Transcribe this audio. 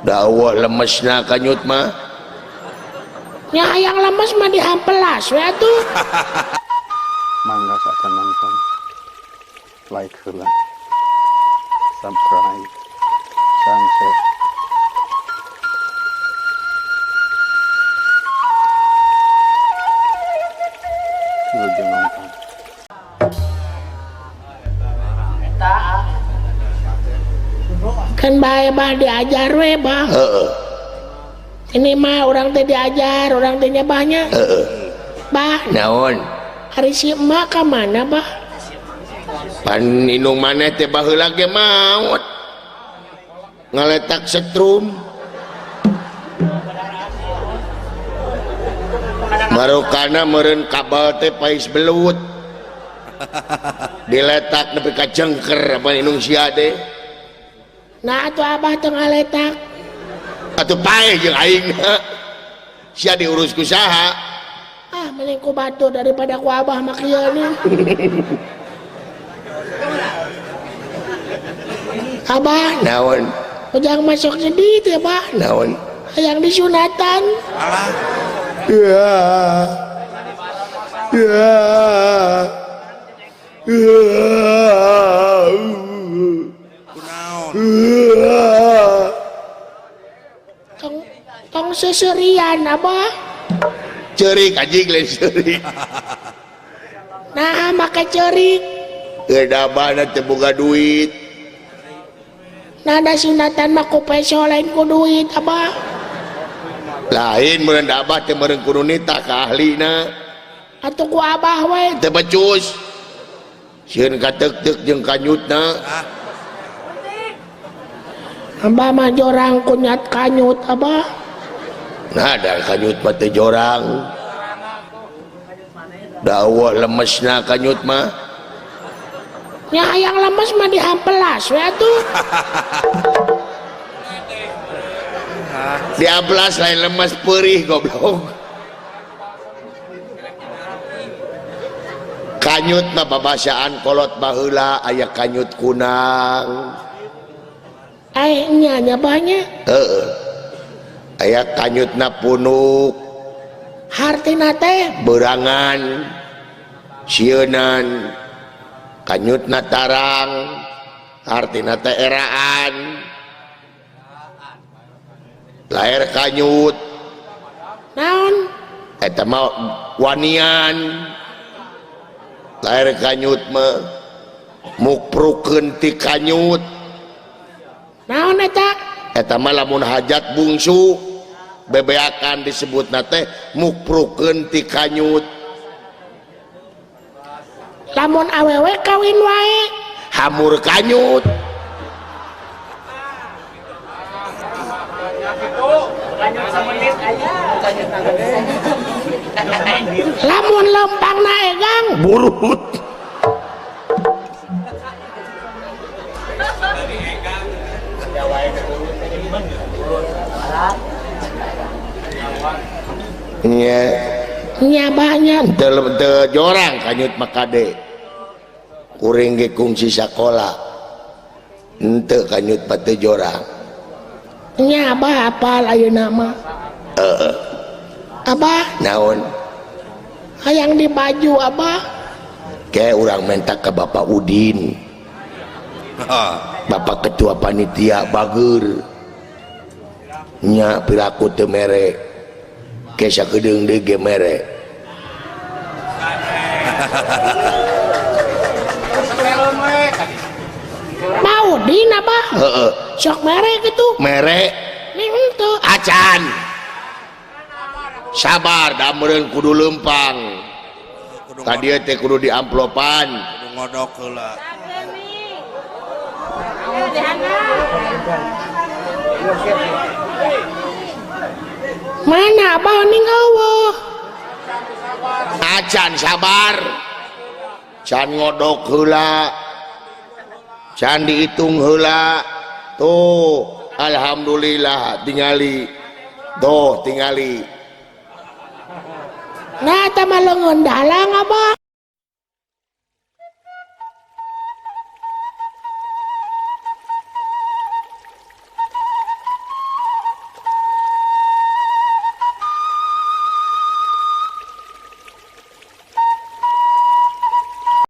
dakwah lemesna kanyut mah nya hayang lemes mah dihampelas we atuh. Mangga saat nonton, like heula, subscribe, sunset. Lucu nonton. Kan bae bah diajar we bah. Ini mah orang teh diajar, orang teh nyabahnya. Bah, naon hari si emak ka mana bah? pan inung maneh teh baheula ge maot ngaletak setrum marokana meureun kabel teh pais belut diletak nepi ka jengker pan inung sia teh Nah atuh abah teu ngaletak. atuh paeh jeung aingna sia diurus ku saha Ah, mending ku batu daripada ku abah mah kieu nih. Abah, naon ujang masuk sedih teh bah. naon Hayang disunatan. ya ya Tong seserian abah. ceurik anjing lain ceurik Nah, make ceurik. gedabana teh boga duit Nada sunatan mah ku peso lain ku duit abah. lain meureun da abah teh meureun kudu nita ka ahlina Atuh ku abah we. teu becus sieun kateuk-teuk jeung kanyutna Abah mah jorang kunyat kanyut abah. nah da kanyut mah teu jorang dakwah lemesna kanyut mah Nya hayang lemes mah dihampelas we atuh. diablas lain lemes peurih goblok kanyut mah babasaan kolot baheula aya kanyut kunang Nya nyabahnya heeh aya kanyutna punuk hartina teh berangan sieunan kanyutna tarang artina teh eraan laer kanyut naon? eta mah wanian laer kanyut mah mukprukeun ti kanyut Naon eta? eta mah lamun hajat bungsu bebeakan disebutna teh mukprukeun ti kanyut Lamun awewe kawin wae hamur kanyut lamun lempangna egang burut nya nyabahnya teu jorang kanyut makade kuring ge kungsi sakola henteu kanyut mah teu jorang nyabah apal ayeuna mah abah naon hayang di baju abah kayak urang minta ke Bapak Udin Bapak Ketua Panitia Bager nya piraku teu mere kesa kedeung deui ge mere mau din abah heeh sok mere gitu mere nih henteu acan sabar da meureun kudu lempang tadi teh kudu di amplopan kudu ngodok heula mana abah ning eueuh acan sabar can ngodok heula can dihitung heula tuh alhamdulillah tingali tuh tingali nah eta mah leungeun dalang abah